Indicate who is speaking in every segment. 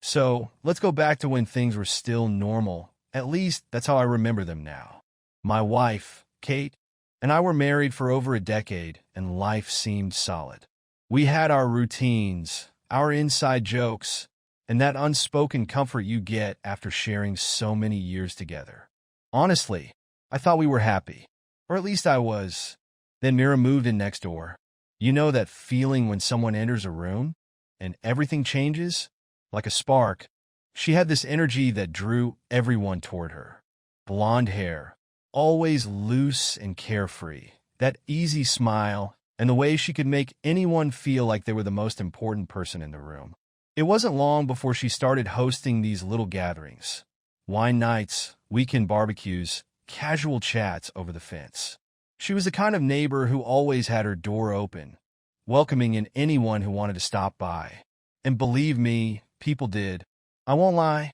Speaker 1: So let's go back to when things were still normal. At least that's how I remember them now. My wife, Kate, and I were married for over a decade, and life seemed solid. We had our routines, our inside jokes, and that unspoken comfort you get after sharing so many years together. Honestly, I thought we were happy. Or at least I was. Then Myra moved in next door. You know that feeling when someone enters a room and everything changes? Like a spark. She had this energy that drew everyone toward her. Blonde hair, always loose and carefree. That easy smile, and the way she could make anyone feel like they were the most important person in the room. It wasn't long before she started hosting these little gatherings. Wine nights, weekend barbecues, casual chats over the fence. She was the kind of neighbor who always had her door open, welcoming in anyone who wanted to stop by. And believe me, people did. I won't lie,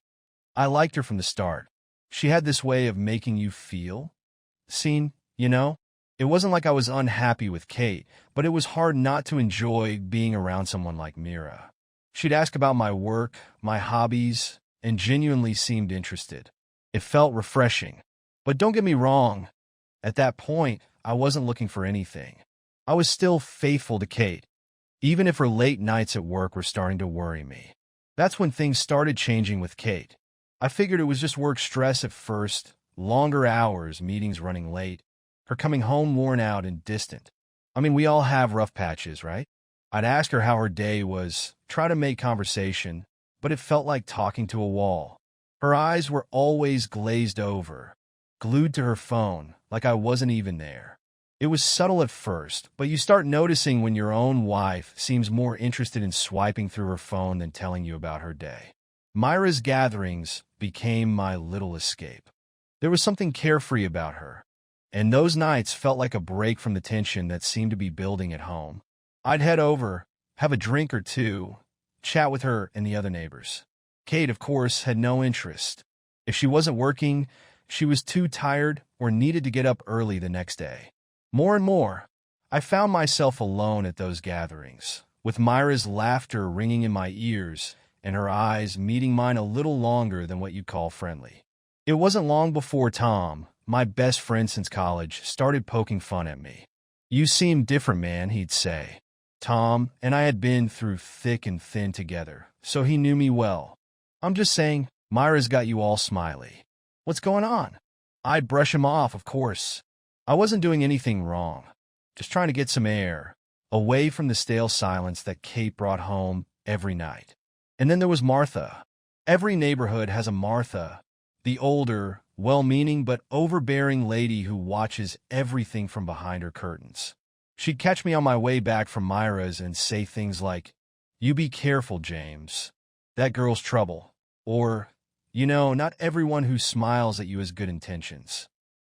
Speaker 1: I liked her from the start. She had this way of making you feel seen, you know? It wasn't like I was unhappy with Kate, but it was hard not to enjoy being around someone like Myra. She'd ask about my work, my hobbies, and genuinely seemed interested. It felt refreshing. But don't get me wrong, at that point, I wasn't looking for anything. I was still faithful to Kate, even if her late nights at work were starting to worry me. That's when things started changing with Kate. I figured it was just work stress at first, longer hours, meetings running late, her coming home worn out and distant. I mean, we all have rough patches, right? I'd ask her how her day was, try to make conversation, but it felt like talking to a wall. Her eyes were always glazed over, glued to her phone, like I wasn't even there. It was subtle at first, but you start noticing when your own wife seems more interested in swiping through her phone than telling you about her day. Myra's gatherings became my little escape. There was something carefree about her, and those nights felt like a break from the tension that seemed to be building at home. I'd head over, have a drink or two, chat with her and the other neighbors. Kate, of course, had no interest. If she wasn't working, she was too tired or needed to get up early the next day. More and more, I found myself alone at those gatherings, with Myra's laughter ringing in my ears and her eyes meeting mine a little longer than what you'd call friendly. It wasn't long before Tom, my best friend since college, started poking fun at me. "You seem different, man," he'd say. Tom and I had been through thick and thin together, so he knew me well. "I'm just saying, Myra's got you all smiley. What's going on?" I'd brush him off, of course. I wasn't doing anything wrong, just trying to get some air, away from the stale silence that Kate brought home every night. And then there was Martha. Every neighborhood has a Martha, the older, well-meaning but overbearing lady who watches everything from behind her curtains. She'd catch me on my way back from Myra's and say things like, "You be careful, James. That girl's trouble." Or, "You know, not everyone who smiles at you has good intentions."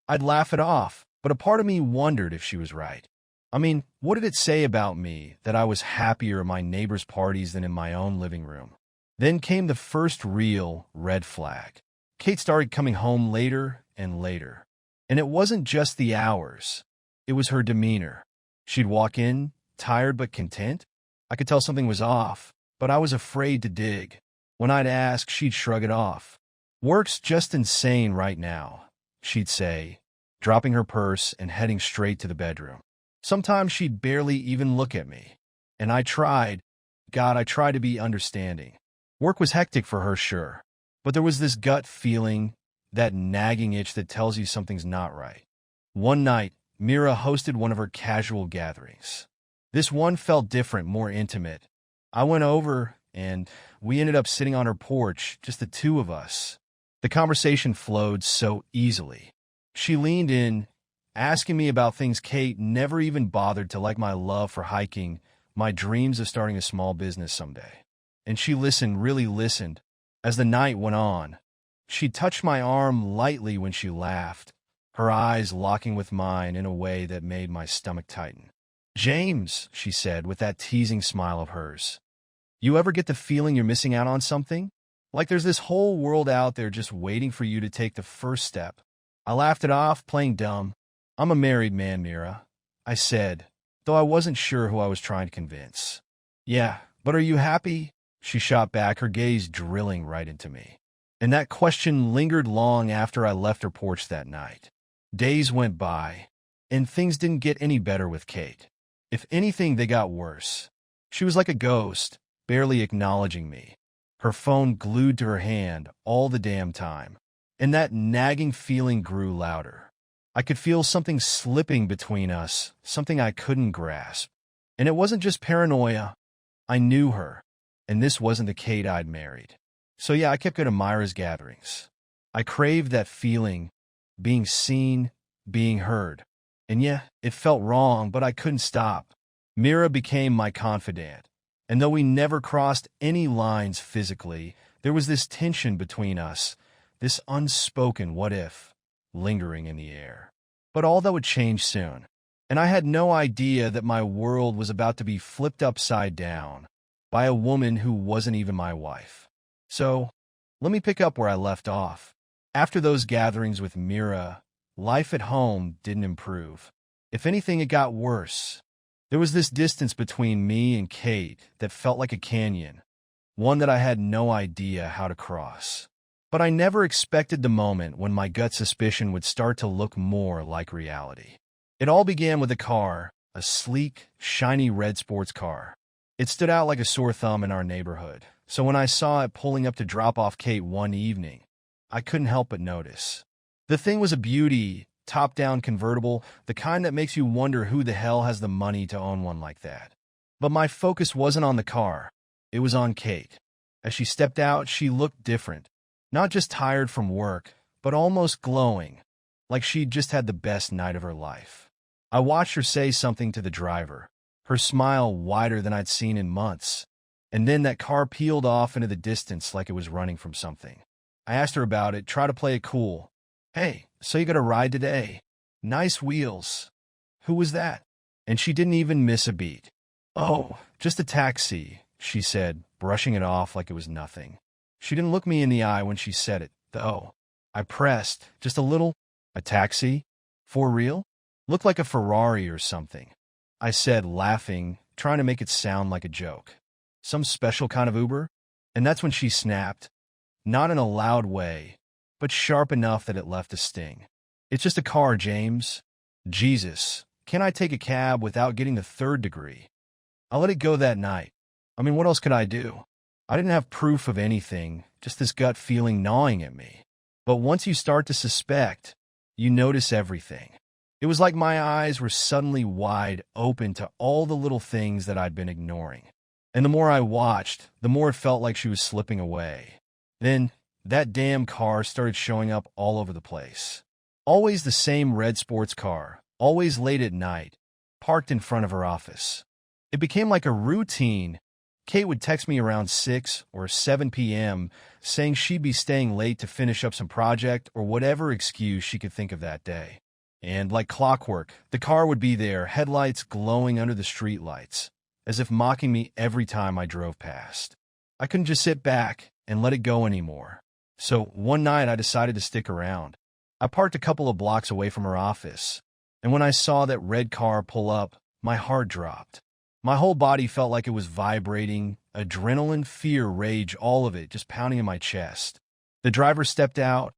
Speaker 1: I'd laugh it off, but a part of me wondered if she was right. I mean, what did it say about me that I was happier at my neighbors' parties than in my own living room? Then came the first real red flag. Kate started coming home later and later. And it wasn't just the hours. It was her demeanor. She'd walk in, tired but content. I could tell something was off, but I was afraid to dig. When I'd ask, she'd shrug it off. "Work's just insane right now," she'd say, dropping her purse and heading straight to the bedroom. Sometimes she'd barely even look at me. And I tried to be understanding. Work was hectic for her, sure. But there was this gut feeling, that nagging itch that tells you something's not right. One night, Myra hosted one of her casual gatherings. This one felt different, more intimate. I went over, and we ended up sitting on her porch, just the two of us. The conversation flowed so easily. She leaned in, asking me about things Kate never even bothered to, like my love for hiking, my dreams of starting a small business someday. And she listened, really listened. As the night went on, she touched my arm lightly when she laughed, her eyes locking with mine in a way that made my stomach tighten. "James," she said with that teasing smile of hers, "you ever get the feeling you're missing out on something? Like there's this whole world out there just waiting for you to take the first step?" I laughed it off, playing dumb. "I'm a married man, Myra," I said, though I wasn't sure who I was trying to convince. "Yeah, but are you happy?" she shot back, her gaze drilling right into me. And that question lingered long after I left her porch that night. Days went by, and things didn't get any better with Kate. If anything, they got worse. She was like a ghost, barely acknowledging me, her phone glued to her hand all the damn time. And that nagging feeling grew louder. I could feel something slipping between us, something I couldn't grasp. And it wasn't just paranoia. I knew her, and this wasn't the Kate I'd married. So yeah, I kept going to Myra's gatherings. I craved that feeling, being seen, being heard. And yeah, it felt wrong, but I couldn't stop. Myra became my confidant, and though we never crossed any lines physically, there was this tension between us, this unspoken what if, lingering in the air. But all that would change soon, and I had no idea that my world was about to be flipped upside down by a woman who wasn't even my wife. So, let me pick up where I left off. After those gatherings with Myra, life at home didn't improve. If anything, it got worse. There was this distance between me and Kate that felt like a canyon, one that I had no idea how to cross. But I never expected the moment when my gut suspicion would start to look more like reality. It all began with a car, a sleek, shiny red sports car. It stood out like a sore thumb in our neighborhood, so when I saw it pulling up to drop off Kate one evening, I couldn't help but notice. The thing was a beauty, top-down convertible, the kind that makes you wonder who the hell has the money to own one like that. But my focus wasn't on the car. It was on Kate. As she stepped out, she looked different. Not just tired from work, but almost glowing, like she'd just had the best night of her life. I watched her say something to the driver, her smile wider than I'd seen in months, and then that car peeled off into the distance like it was running from something. I asked her about it, tried to play it cool. "Hey, so you got a ride today? Nice wheels. Who was that?" And she didn't even miss a beat. "Oh, just a taxi," she said, brushing it off like it was nothing. She didn't look me in the eye when she said it, though. I pressed, just a little. "A taxi? For real? Looked like a Ferrari or something," I said, laughing, trying to make it sound like a joke. "Some special kind of Uber?" And that's when she snapped. Not in a loud way, but sharp enough that it left a sting. "It's just a car, James." Jesus, can I take a cab without getting the third degree? I let it go that night. I mean, what else could I do? I didn't have proof of anything, just this gut feeling gnawing at me. But once you start to suspect, you notice everything. It was like my eyes were suddenly wide open to all the little things that I'd been ignoring. And the more I watched, the more it felt like she was slipping away. Then, that damn car started showing up all over the place. Always the same red sports car, always late at night, parked in front of her office. It became like a routine. Kate would text me around 6 or 7 p.m. saying she'd be staying late to finish up some project or whatever excuse she could think of that day. And like clockwork, the car would be there, headlights glowing under the streetlights, as if mocking me every time I drove past. I couldn't just sit back and let it go anymore. So one night I decided to stick around. I parked a couple of blocks away from her office, and when I saw that red car pull up, my heart dropped. My whole body felt like it was vibrating, adrenaline, fear, rage, all of it just pounding in my chest. The driver stepped out,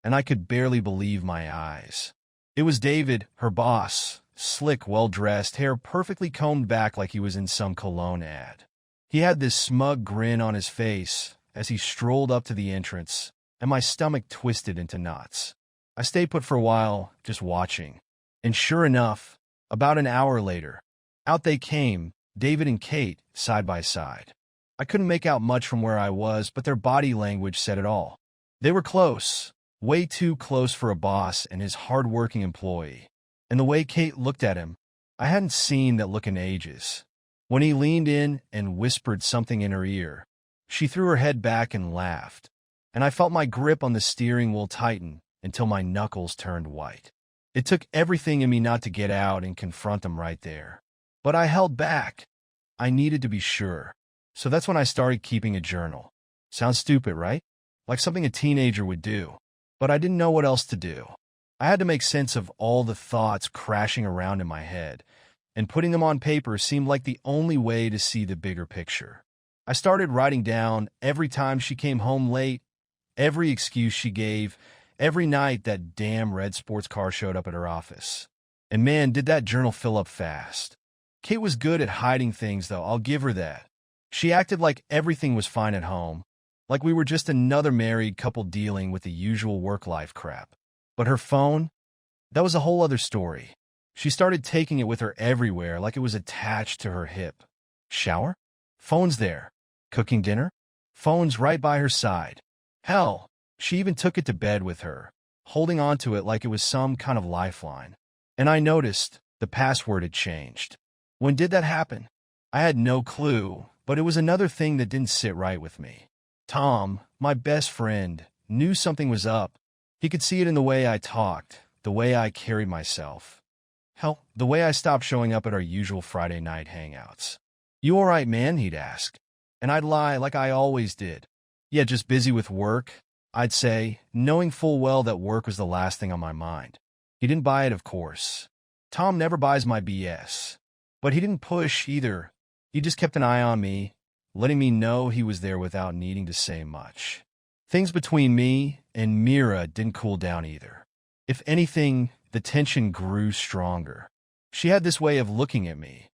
Speaker 1: and I could barely believe my eyes. It was David, her boss, slick, well-dressed, hair perfectly combed back like he was in some cologne ad. He had this smug grin on his face as he strolled up to the entrance, and my stomach twisted into knots. I stayed put for a while, just watching. And sure enough, about an hour later, out they came, David and Kate, side by side. I couldn't make out much from where I was, but their body language said it all. They were close, way too close for a boss and his hard-working employee. And the way Kate looked at him, I hadn't seen that look in ages. When he leaned in and whispered something in her ear, she threw her head back and laughed, and I felt my grip on the steering wheel tighten until my knuckles turned white. It took everything in me not to get out and confront him right there. But I held back. I needed to be sure. So that's when I started keeping a journal. Sounds stupid, right? Like something a teenager would do. But I didn't know what else to do. I had to make sense of all the thoughts crashing around in my head, and putting them on paper seemed like the only way to see the bigger picture. I started writing down every time she came home late, every excuse she gave, every night that damn red sports car showed up at her office. And man, did that journal fill up fast. Kate was good at hiding things, though, I'll give her that. She acted like everything was fine at home, like we were just another married couple dealing with the usual work-life crap. But her phone? That was a whole other story. She started taking it with her everywhere, like it was attached to her hip. Shower? Phone's there. Cooking dinner? Phone's right by her side. Hell, she even took it to bed with her, holding onto it like it was some kind of lifeline. And I noticed the password had changed. When did that happen? I had no clue, but it was another thing that didn't sit right with me. Tom, my best friend, knew something was up. He could see it in the way I talked, the way I carried myself. Hell, the way I stopped showing up at our usual Friday night hangouts. "You all right, man?" he'd ask. And I'd lie like I always did. "Yeah, just busy with work," I'd say, knowing full well that work was the last thing on my mind. He didn't buy it, of course. Tom never buys my BS. But he didn't push either. He just kept an eye on me, letting me know he was there without needing to say much. Things between me and Myra didn't cool down either. If anything, the tension grew stronger. She had this way of looking at me,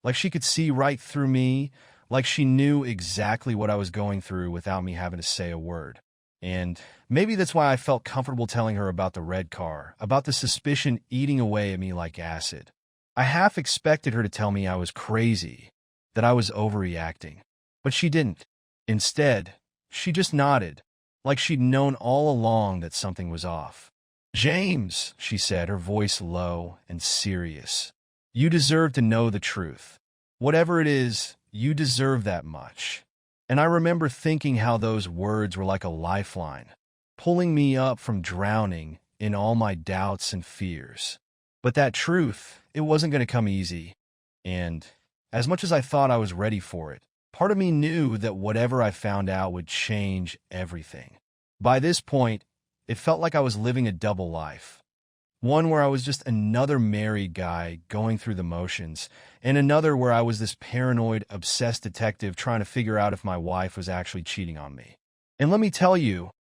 Speaker 1: like she could see right through me, like she knew exactly what I was going through without me having to say a word. And maybe that's why I felt comfortable telling her about the red car, about the suspicion eating away at me like acid. I half expected her to tell me I was crazy, that I was overreacting. But she didn't. Instead, she just nodded, like she'd known all along that something was off. "James," she said, her voice low and serious, "you deserve to know the truth. Whatever it is, you deserve that much." And I remember thinking how those words were like a lifeline, pulling me up from drowning in all my doubts and fears. But that truth, it wasn't going to come easy. And as much as I thought I was ready for it, part of me knew that whatever I found out would change everything. By this point, it felt like I was living a double life. One where I was just another married guy going through the motions, and another where I was this paranoid, obsessed detective trying to figure out if my wife was actually cheating on me. And let me tell you,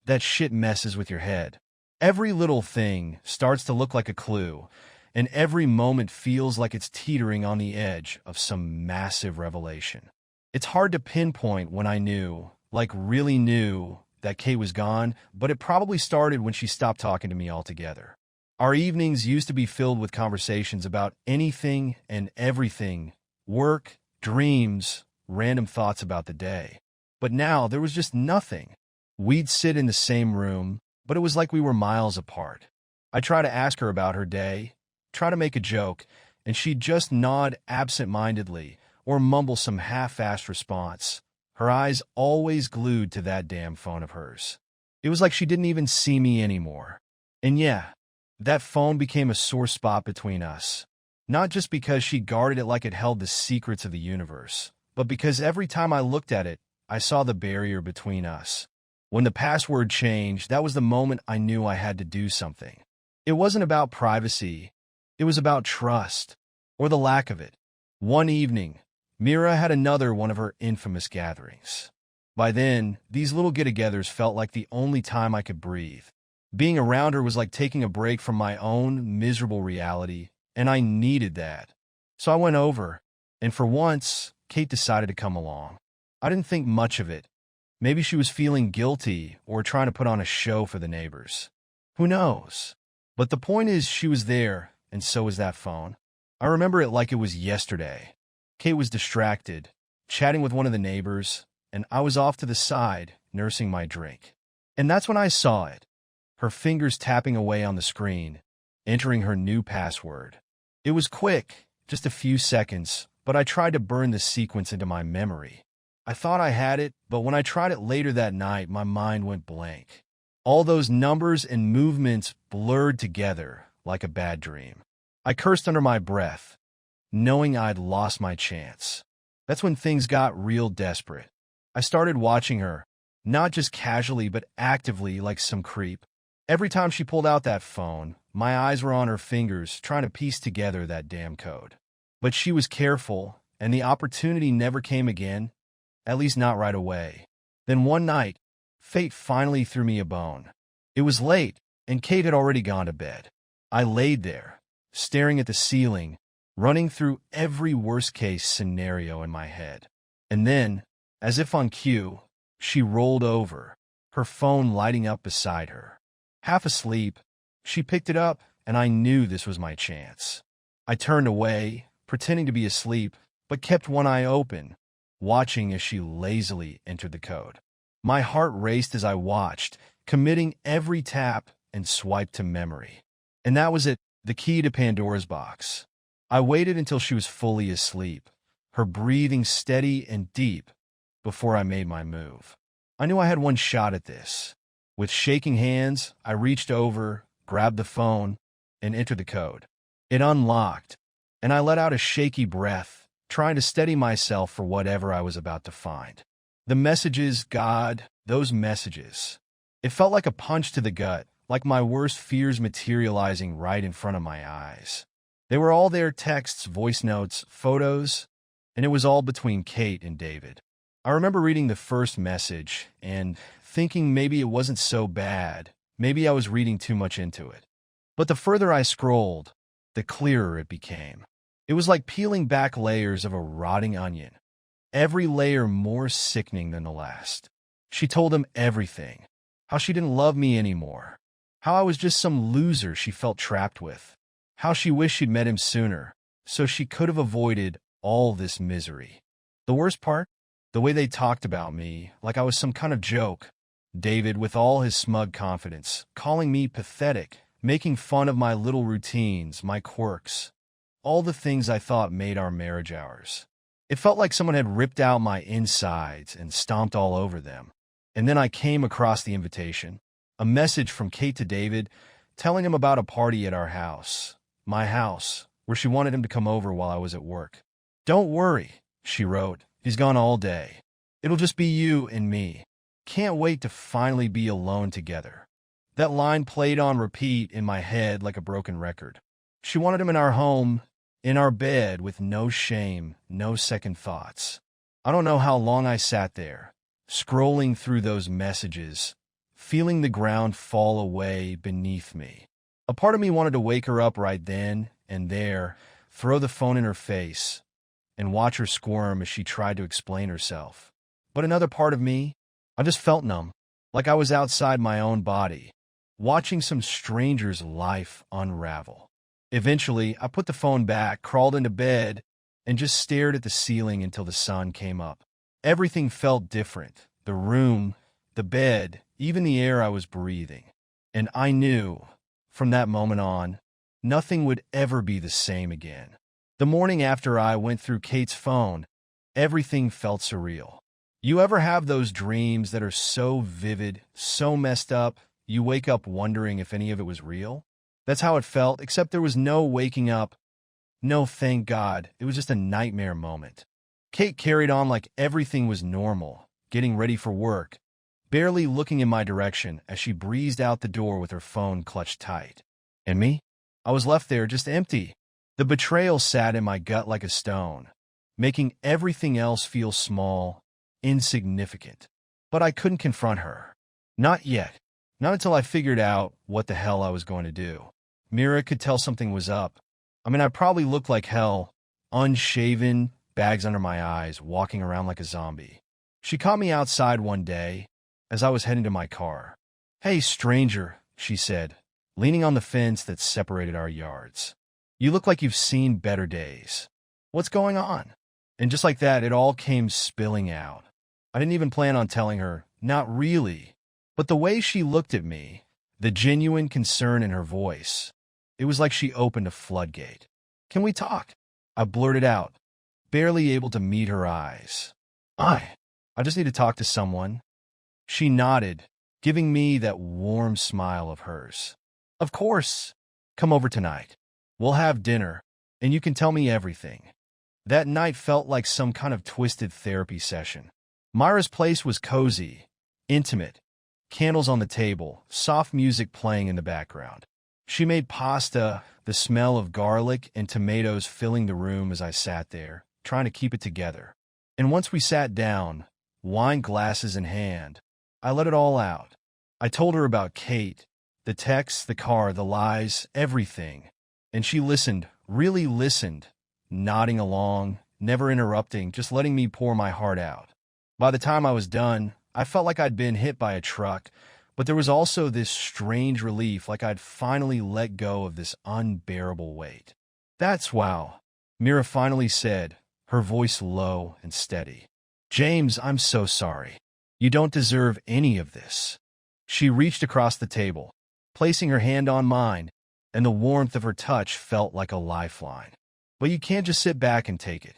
Speaker 1: that shit messes with your head. Every little thing starts to look like a clue, and every moment feels like it's teetering on the edge of some massive revelation. It's hard to pinpoint when I knew, like really knew, that Kate was gone, but it probably started when she stopped talking to me altogether. Our evenings used to be filled with conversations about anything and everything, work, dreams, random thoughts about the day. But now there was just nothing. We'd sit in the same room, but it was like we were miles apart. I'd try to ask her about her day, try to make a joke, and she'd just nod absent-mindedly or mumble some half-assed response, her eyes always glued to that damn phone of hers. It was like she didn't even see me anymore. And yeah, that phone became a sore spot between us. Not just because she guarded it like it held the secrets of the universe, but because every time I looked at it, I saw the barrier between us. When the password changed, that was the moment I knew I had to do something. It wasn't about privacy. It was about trust, or the lack of it. One evening, Myra had another one of her infamous gatherings. By then, these little get-togethers felt like the only time I could breathe. Being around her was like taking a break from my own miserable reality, and I needed that. So I went over, and for once, Kate decided to come along. I didn't think much of it. Maybe she was feeling guilty or trying to put on a show for the neighbors. Who knows? But the point is, she was there, and so was that phone. I remember it like it was yesterday. Kate was distracted, chatting with one of the neighbors, and I was off to the side, nursing my drink. And that's when I saw it. Her fingers tapping away on the screen, entering her new password. It was quick, just a few seconds, but I tried to burn the sequence into my memory. I thought I had it, but when I tried it later that night, my mind went blank. All those numbers and movements blurred together like a bad dream. I cursed under my breath, knowing I'd lost my chance. That's when things got real desperate. I started watching her, not just casually but actively like some creep. Every time she pulled out that phone, my eyes were on her fingers trying to piece together that damn code. But she was careful, and the opportunity never came again. at least not right away. Then one night, fate finally threw me a bone. It was late, and Kate had already gone to bed. I laid there, staring at the ceiling, running through every worst-case scenario in my head. And then, as if on cue, she rolled over, her phone lighting up beside her. Half asleep, she picked it up, and I knew this was my chance. I turned away, pretending to be asleep, but kept one eye open, watching as she lazily entered the code. My heart raced as I watched, committing every tap and swipe to memory. And that was it, the key to Pandora's box. I waited until she was fully asleep, her breathing steady and deep, before I made my move. I knew I had one shot at this. With shaking hands, I reached over, grabbed the phone, and entered the code. It unlocked, and I let out a shaky breath, trying to steady myself for whatever I was about to find. The messages, God, those messages. It felt like a punch to the gut, like my worst fears materializing right in front of my eyes. They were all there, texts, voice notes, photos, and it was all between Kate and David. I remember reading the first message and thinking maybe it wasn't so bad, maybe I was reading too much into it. But the further I scrolled, the clearer it became. It was like peeling back layers of a rotting onion, every layer more sickening than the last. She told him everything, how she didn't love me anymore, how I was just some loser she felt trapped with, how she wished she'd met him sooner, so she could have avoided all this misery. The worst part? The way they talked about me, like I was some kind of joke. David, with all his smug confidence, calling me pathetic, making fun of my little routines, my quirks, all the things I thought made our marriage ours. It felt like someone had ripped out my insides and stomped all over them. And then I came across the invitation, a message from Kate to David, telling him about a party at our house, my house, where she wanted him to come over while I was at work. "Don't worry," she wrote. "He's gone all day. It'll just be you and me. Can't wait to finally be alone together." That line played on repeat in my head like a broken record. She wanted him in our home, in our bed, with no shame, no second thoughts. I don't know how long I sat there, scrolling through those messages, feeling the ground fall away beneath me. A part of me wanted to wake her up right then and there, throw the phone in her face, and watch her squirm as she tried to explain herself. But another part of me, I just felt numb, like I was outside my own body, watching some stranger's life unravel. Eventually, I put the phone back, crawled into bed, and just stared at the ceiling until the sun came up. Everything felt different. The room, the bed, even the air I was breathing. And I knew, from that moment on, nothing would ever be the same again. The morning after I went through Kate's phone, everything felt surreal. You ever have those dreams that are so vivid, so messed up, you wake up wondering if any of it was real? That's how it felt, except there was no waking up. No, thank God, it was just a nightmare moment. Kate carried on like everything was normal, getting ready for work, barely looking in my direction as she breezed out the door with her phone clutched tight. And me? I was left there just empty. The betrayal sat in my gut like a stone, making everything else feel small, insignificant. But I couldn't confront her. Not yet. Not until I figured out what the hell I was going to do. Myra could tell something was up. I mean, I probably looked like hell, unshaven, bags under my eyes, walking around like a zombie. She caught me outside one day as I was heading to my car. "Hey, stranger," she said, leaning on the fence that separated our yards. "You look like you've seen better days. What's going on?" And just like that, it all came spilling out. I didn't even plan on telling her, not really. But the way she looked at me, the genuine concern in her voice, it was like she opened a floodgate. "Can we talk?" I blurted out, barely able to meet her eyes. I just need to talk to someone." She nodded, giving me that warm smile of hers. "Of course. Come over tonight. We'll have dinner, and you can tell me everything." That night felt like some kind of twisted therapy session. Myra's place was cozy, intimate, candles on the table, soft music playing in the background. She made pasta, the smell of garlic and tomatoes filling the room as I sat there, trying to keep it together. And once we sat down, wine glasses in hand. I let it all out. I told her about Kate, the texts, the car, the lies, everything. And she listened, really listened, nodding along, never interrupting, just letting me pour my heart out. By the time I was done, I felt like I'd been hit by a truck, but there was also this strange relief, like I'd finally let go of this unbearable weight. That's wow, Myra finally said, her voice low and steady. James, I'm so sorry. You don't deserve any of this. She reached across the table, placing her hand on mine, and the warmth of her touch felt like a lifeline. But you can't just sit back and take it.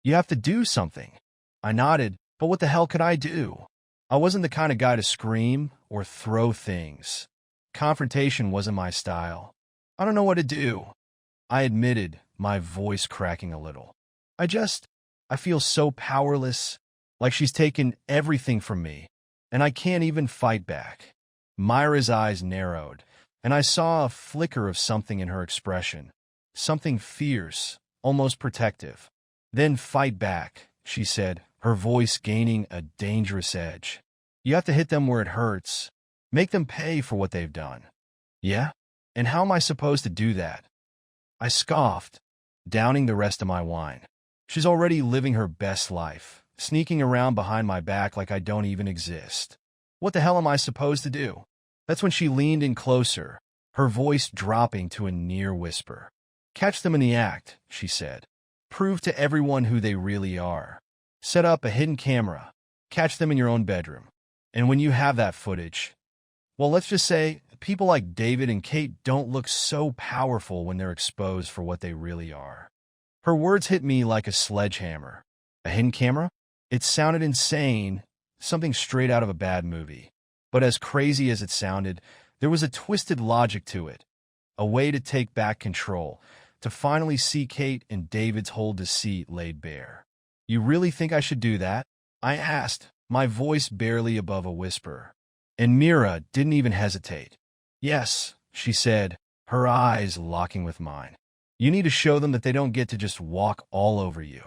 Speaker 1: You have to do something. I nodded, but what the hell could I do? I wasn't the kind of guy to scream or throw things. Confrontation wasn't my style. I don't know what to do, I admitted, my voice cracking a little. I feel so powerless, like she's taken everything from me, and I can't even fight back. Myra's eyes narrowed, and I saw a flicker of something in her expression, something fierce, almost protective. Then fight back, she said, her voice gaining a dangerous edge. You have to hit them where it hurts. Make them pay for what they've done. Yeah? And how am I supposed to do that? I scoffed, downing the rest of my wine. She's already living her best life, sneaking around behind my back like I don't even exist. What the hell am I supposed to do? That's when she leaned in closer, her voice dropping to a near whisper. Catch them in the act, she said. Prove to everyone who they really are. Set up a hidden camera. Catch them in your own bedroom. And when you have that footage, well, let's just say people like David and Kate don't look so powerful when they're exposed for what they really are. Her words hit me like a sledgehammer. A hidden camera? It sounded insane, something straight out of a bad movie. But as crazy as it sounded, there was a twisted logic to it. A way to take back control, to finally see Kate and David's whole deceit laid bare. You really think I should do that? I asked, my voice barely above a whisper. And Myra didn't even hesitate. Yes, she said, her eyes locking with mine. You need to show them that they don't get to just walk all over you.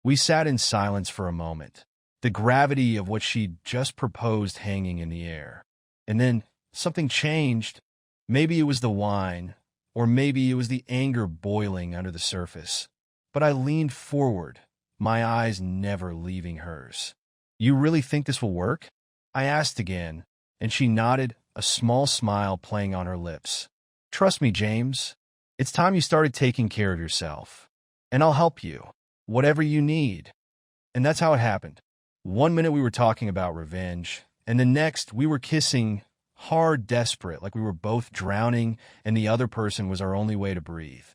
Speaker 1: We sat in silence for a moment, the gravity of what she'd just proposed hanging in the air. And then something changed. Maybe it was the wine, or maybe it was the anger boiling under the surface. But I leaned forward, my eyes never leaving hers. You really think this will work? I asked again, and she nodded, a small smile playing on her lips. Trust me, James. It's time you started taking care of yourself. And I'll help you, whatever you need. And that's how it happened. 1 minute we were talking about revenge, and the next we were kissing, hard, desperate, like we were both drowning and the other person was our only way to breathe.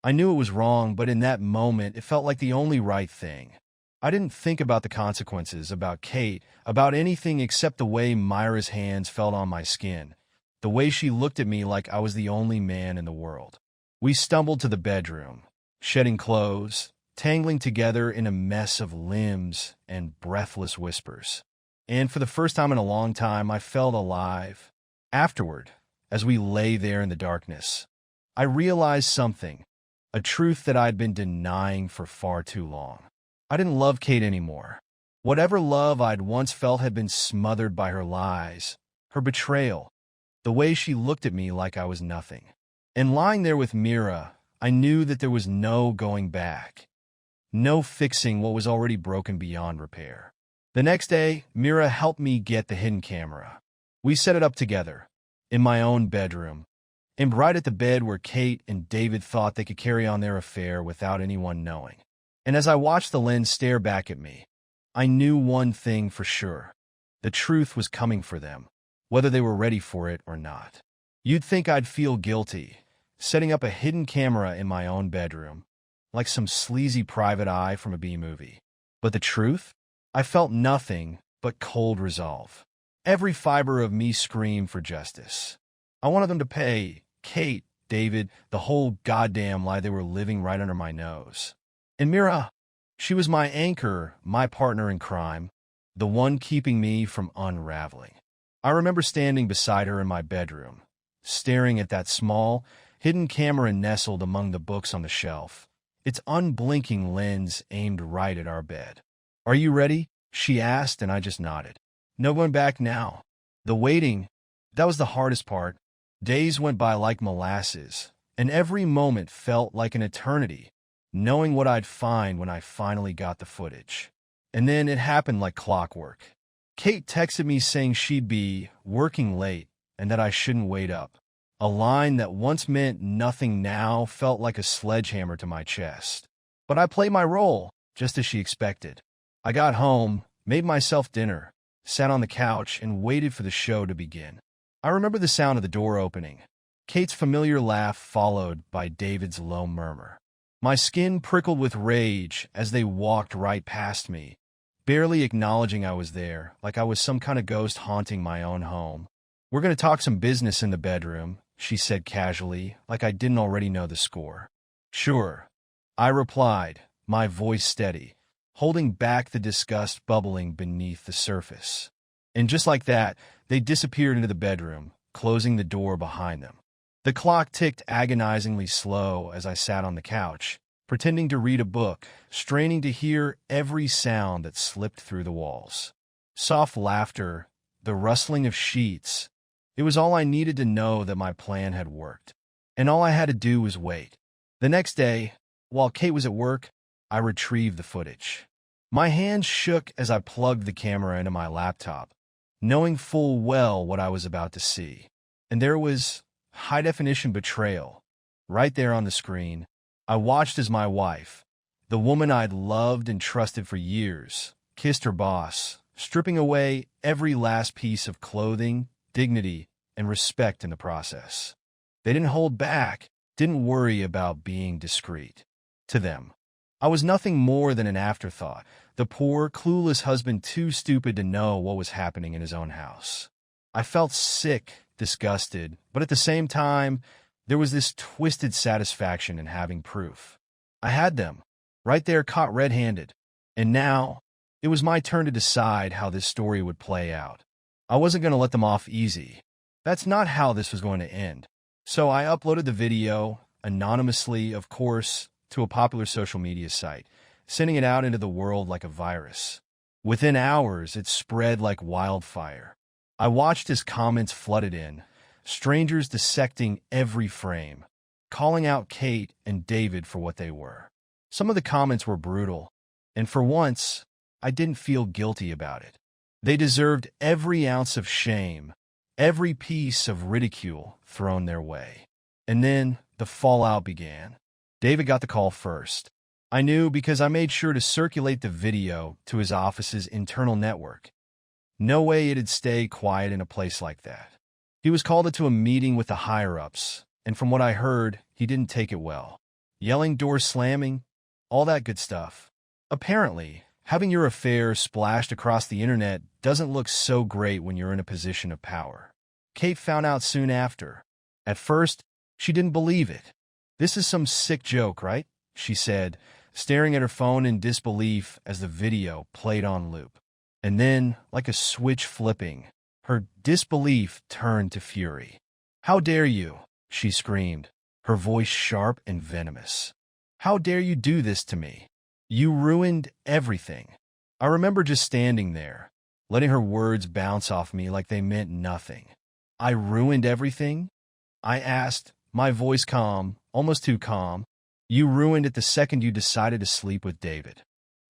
Speaker 1: I knew it was wrong, but in that moment it felt like the only right thing. I didn't think about the consequences, about Kate, about anything except the way Myra's hands felt on my skin, the way she looked at me like I was the only man in the world. We stumbled to the bedroom, shedding clothes, tangling together in a mess of limbs and breathless whispers. And for the first time in a long time, I felt alive. Afterward, as we lay there in the darkness, I realized something, a truth that I'd been denying for far too long. I didn't love Kate anymore. Whatever love I'd once felt had been smothered by her lies, her betrayal, the way she looked at me like I was nothing. And lying there with Myra, I knew that there was no going back, no fixing what was already broken beyond repair. The next day, Myra helped me get the hidden camera. We set it up together, in my own bedroom, and right at the bed where Kate and David thought they could carry on their affair without anyone knowing. And as I watched the lens stare back at me, I knew one thing for sure. The truth was coming for them, whether they were ready for it or not. You'd think I'd feel guilty, setting up a hidden camera in my own bedroom, like some sleazy private eye from a B-movie. But the truth? I felt nothing but cold resolve. Every fiber of me screamed for justice. I wanted them to pay Kate, David, the whole goddamn lie they were living right under my nose. And Myra, she was my anchor, my partner in crime, the one keeping me from unraveling. I remember standing beside her in my bedroom, staring at that small, hidden camera nestled among the books on the shelf, its unblinking lens aimed right at our bed. Are you ready? she asked, and I just nodded. No going back now. The waiting, that was the hardest part. Days went by like molasses, and every moment felt like an eternity, knowing what I'd find when I finally got the footage. And then it happened like clockwork. Kate texted me saying she'd be working late and that I shouldn't wait up. A line that once meant nothing now felt like a sledgehammer to my chest. But I played my role, just as she expected. I got home, made myself dinner, sat on the couch, and waited for the show to begin. I remember the sound of the door opening, Kate's familiar laugh followed by David's low murmur. My skin prickled with rage as they walked right past me, barely acknowledging I was there, like I was some kind of ghost haunting my own home. We're going to talk some business in the bedroom, she said casually, like I didn't already know the score. Sure, I replied, my voice steady, holding back the disgust bubbling beneath the surface. And just like that, they disappeared into the bedroom, closing the door behind them. The clock ticked agonizingly slow as I sat on the couch, pretending to read a book, straining to hear every sound that slipped through the walls. Soft laughter, the rustling of sheets. It was all I needed to know that my plan had worked. And all I had to do was wait. The next day, while Kate was at work, I retrieved the footage. My hands shook as I plugged the camera into my laptop, knowing full well what I was about to see. And there was high-definition betrayal, right there on the screen. I watched as my wife, the woman I'd loved and trusted for years, kissed her boss, stripping away every last piece of clothing, dignity, and respect in the process. They didn't hold back, didn't worry about being discreet. To them, I was nothing more than an afterthought, the poor, clueless husband too stupid to know what was happening in his own house. I felt sick, disgusted, but at the same time, there was this twisted satisfaction in having proof. I had them, right there caught red-handed. And now, it was my turn to decide how this story would play out. I wasn't going to let them off easy. That's not how this was going to end. So I uploaded the video, anonymously, of course, to a popular social media site, sending it out into the world like a virus. Within hours, it spread like wildfire. I watched as comments flooded in, strangers dissecting every frame, calling out Kate and David for what they were. Some of the comments were brutal, and for once, I didn't feel guilty about it. They deserved every ounce of shame, every piece of ridicule thrown their way. And then the fallout began. David got the call first. I knew because I made sure to circulate the video to his office's internal network. No way it'd stay quiet in a place like that. He was called into a meeting with the higher-ups, and from what I heard, he didn't take it well. Yelling, door slamming, all that good stuff. Apparently, having your affair splashed across the internet doesn't look so great when you're in a position of power. Kate found out soon after. At first, she didn't believe it. This is some sick joke, right? She said, staring at her phone in disbelief as the video played on loop. And then, like a switch flipping, her disbelief turned to fury. How dare you? She screamed, her voice sharp and venomous. How dare you do this to me? You ruined everything. I remember just standing there, letting her words bounce off me like they meant nothing. I ruined everything? I asked, my voice calm, almost too calm. You ruined it the second you decided to sleep with David.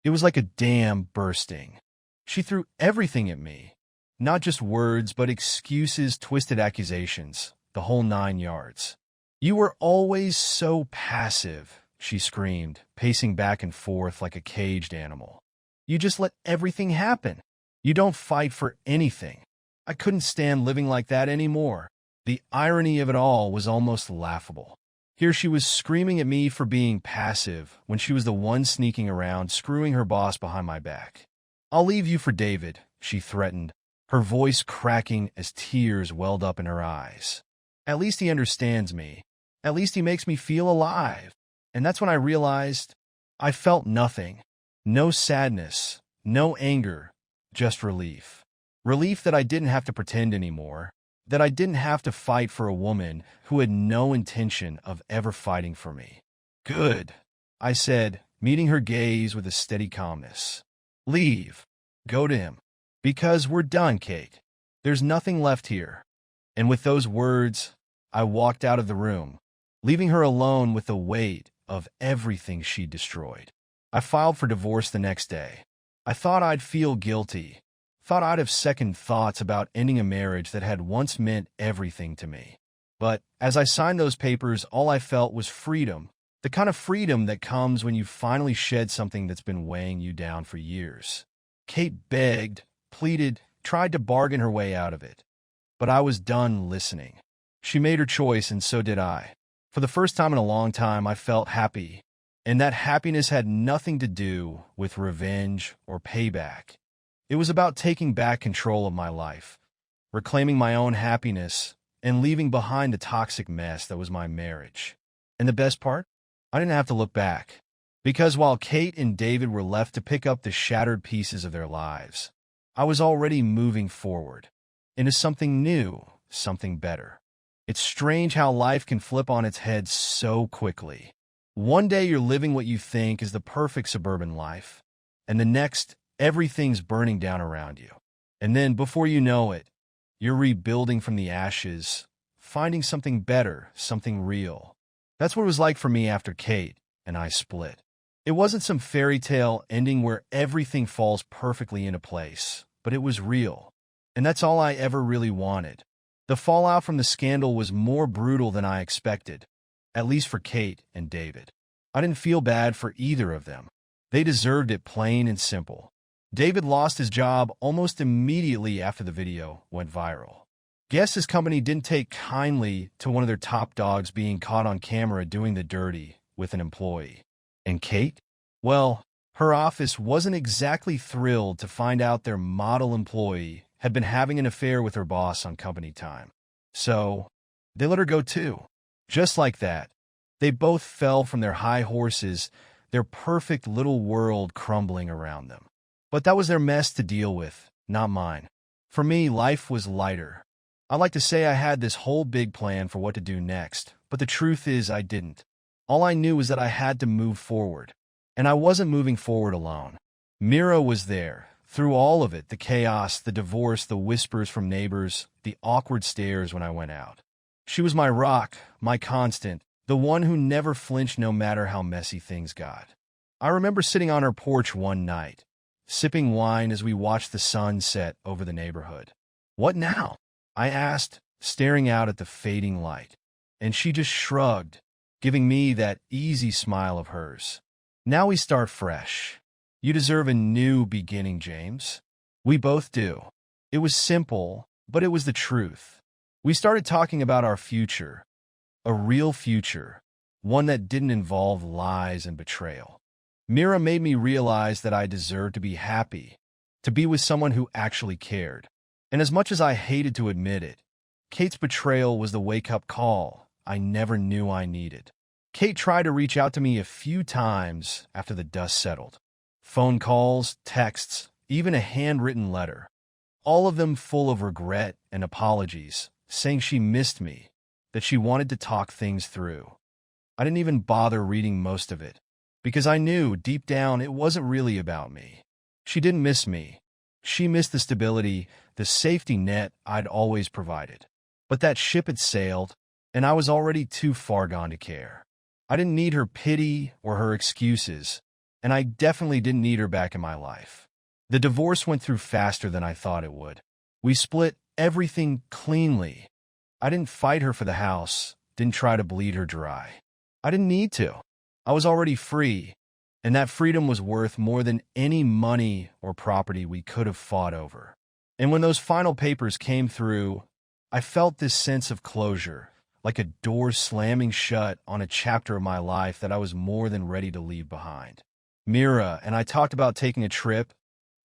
Speaker 1: It was like a dam bursting. She threw everything at me. Not just words, but excuses, twisted accusations, the whole 9 yards. You were always so passive, she screamed, pacing back and forth like a caged animal. You just let everything happen. You don't fight for anything. I couldn't stand living like that anymore. The irony of it all was almost laughable. Here she was screaming at me for being passive when she was the one sneaking around, screwing her boss behind my back. I'll leave you for David, she threatened, her voice cracking as tears welled up in her eyes. At least he understands me. At least he makes me feel alive. And that's when I realized I felt nothing. No sadness, no anger, just relief. Relief that I didn't have to pretend anymore, that I didn't have to fight for a woman who had no intention of ever fighting for me. Good, I said, meeting her gaze with a steady calmness. Leave. Go to him. Because we're done, Kate. There's nothing left here." And with those words, I walked out of the room, leaving her alone with the weight of everything she'd destroyed. I filed for divorce the next day. I thought I'd feel guilty, thought I'd have second thoughts about ending a marriage that had once meant everything to me. But as I signed those papers, all I felt was freedom, the kind of freedom that comes when you finally shed something that's been weighing you down for years. Kate begged, pleaded, tried to bargain her way out of it. But I was done listening. She made her choice, and so did I. For the first time in a long time, I felt happy. And that happiness had nothing to do with revenge or payback. It was about taking back control of my life, reclaiming my own happiness, and leaving behind the toxic mess that was my marriage. And the best part? I didn't have to look back. Because while Kate and David were left to pick up the shattered pieces of their lives, I was already moving forward into something new, something better. It's strange how life can flip on its head so quickly. One day you're living what you think is the perfect suburban life, and the next, everything's burning down around you. And then, before you know it, you're rebuilding from the ashes, finding something better, something real. That's what it was like for me after Kate and I split. It wasn't some fairy tale ending where everything falls perfectly into place, but it was real. And that's all I ever really wanted. The fallout from the scandal was more brutal than I expected, at least for Kate and David. I didn't feel bad for either of them. They deserved it, plain and simple. David lost his job almost immediately after the video went viral. Guess his company didn't take kindly to one of their top dogs being caught on camera doing the dirty with an employee. And Kate? Well, her office wasn't exactly thrilled to find out their model employee had been having an affair with her boss on company time. So, they let her go too. Just like that, they both fell from their high horses, their perfect little world crumbling around them. But that was their mess to deal with, not mine. For me, life was lighter. I like to say I had this whole big plan for what to do next, but the truth is I didn't. All I knew was that I had to move forward. And I wasn't moving forward alone. Myra was there. Through all of it, the chaos, the divorce, the whispers from neighbors, the awkward stares when I went out. She was my rock, my constant, the one who never flinched no matter how messy things got. I remember sitting on her porch one night, sipping wine as we watched the sun set over the neighborhood. "What now?" I asked, staring out at the fading light. And she just shrugged, giving me that easy smile of hers. "Now we start fresh. You deserve a new beginning, James." We both do. It was simple, but it was the truth. We started talking about our future, a real future, one that didn't involve lies and betrayal. Myra made me realize that I deserved to be happy, to be with someone who actually cared. And as much as I hated to admit it, Kate's betrayal was the wake-up call I never knew I needed. Kate tried to reach out to me a few times after the dust settled. Phone calls, texts, even a handwritten letter. All of them full of regret and apologies, saying she missed me, that she wanted to talk things through. I didn't even bother reading most of it, because I knew deep down it wasn't really about me. She didn't miss me. She missed the stability, the safety net I'd always provided. But that ship had sailed, and I was already too far gone to care. I didn't need her pity or her excuses, and I definitely didn't need her back in my life. The divorce went through faster than I thought it would. We split everything cleanly. I didn't fight her for the house, didn't try to bleed her dry. I didn't need to. I was already free, and that freedom was worth more than any money or property we could have fought over. And when those final papers came through, I felt this sense of closure, like a door slamming shut on a chapter of my life that I was more than ready to leave behind. Myra and I talked about taking a trip,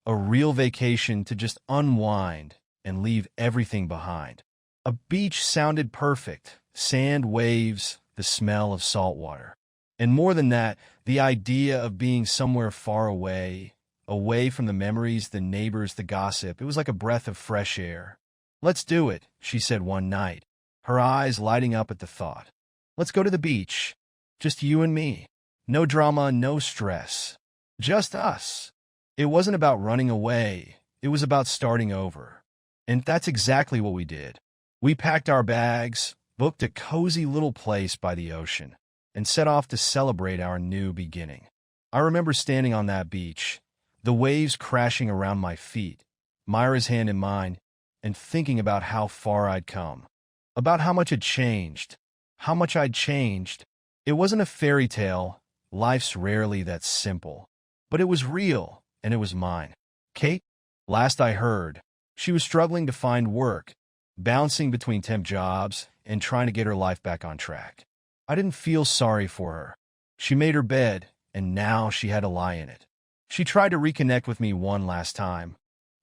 Speaker 1: a real vacation to just unwind and leave everything behind. A beach sounded perfect, sand, waves, the smell of salt water. And more than that, the idea of being somewhere far away, away from the memories, the neighbors, the gossip. It was like a breath of fresh air. "Let's do it," she said one night, her eyes lighting up at the thought. "Let's go to the beach. Just you and me. No drama, no stress. Just us." It wasn't about running away. It was about starting over. And that's exactly what we did. We packed our bags, booked a cozy little place by the ocean, and set off to celebrate our new beginning. I remember standing on that beach, the waves crashing around my feet, Myra's hand in mine, and thinking about how far I'd come, about how much had changed, how much I'd changed. It wasn't a fairy tale. Life's rarely that simple. But it was real, and it was mine. Kate, last I heard, she was struggling to find work, bouncing between temp jobs and trying to get her life back on track. I didn't feel sorry for her. She made her bed, and now she had to lie in it. She tried to reconnect with me one last time,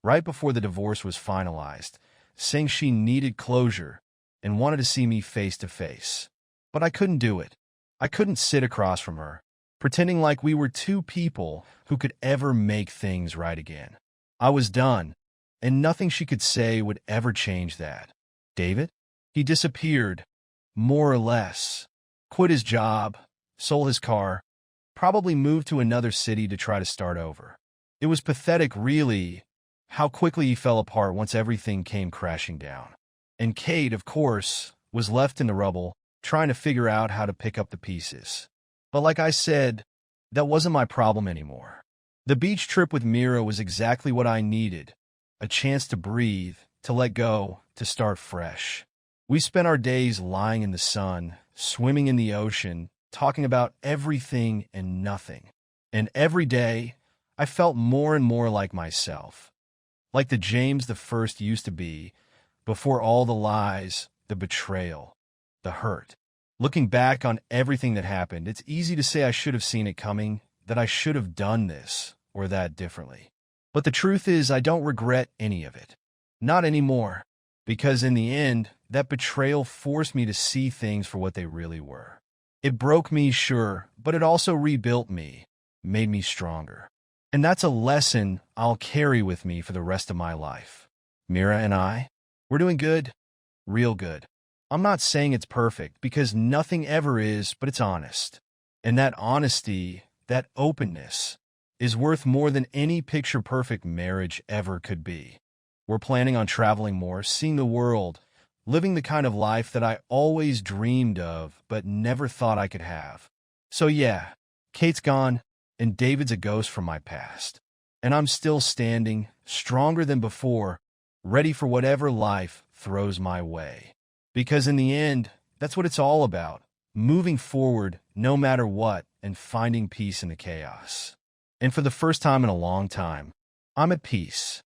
Speaker 1: right before the divorce was finalized, saying she needed closure and wanted to see me face to face. But I couldn't do it. I couldn't sit across from her, pretending like we were two people who could ever make things right again. I was done, and nothing she could say would ever change that. David? He disappeared, more or less. Quit his job, sold his car, probably moved to another city to try to start over. It was pathetic, really, how quickly he fell apart once everything came crashing down. And Kate, of course, was left in the rubble, trying to figure out how to pick up the pieces. But like I said, that wasn't my problem anymore. The beach trip with Myra was exactly what I needed, a chance to breathe, to let go, to start fresh. We spent our days lying in the sun, swimming in the ocean, talking about everything and nothing. And every day, I felt more and more like myself, like the James I used to be, before all the lies, the betrayal, the hurt. Looking back on everything that happened, it's easy to say I should have seen it coming, that I should have done this or that differently. But the truth is, I don't regret any of it. Not anymore. Because in the end, that betrayal forced me to see things for what they really were. It broke me, sure, but it also rebuilt me, made me stronger. And that's a lesson I'll carry with me for the rest of my life. Myra and I, we're doing good, real good. I'm not saying it's perfect, because nothing ever is, but it's honest. And that honesty, that openness, is worth more than any picture-perfect marriage ever could be. We're planning on traveling more, seeing the world, living the kind of life that I always dreamed of but never thought I could have. So yeah, Kate's gone, and David's a ghost from my past. And I'm still standing, stronger than before, ready for whatever life throws my way. Because in the end, that's what it's all about, moving forward no matter what and finding peace in the chaos. And for the first time in a long time, I'm at peace.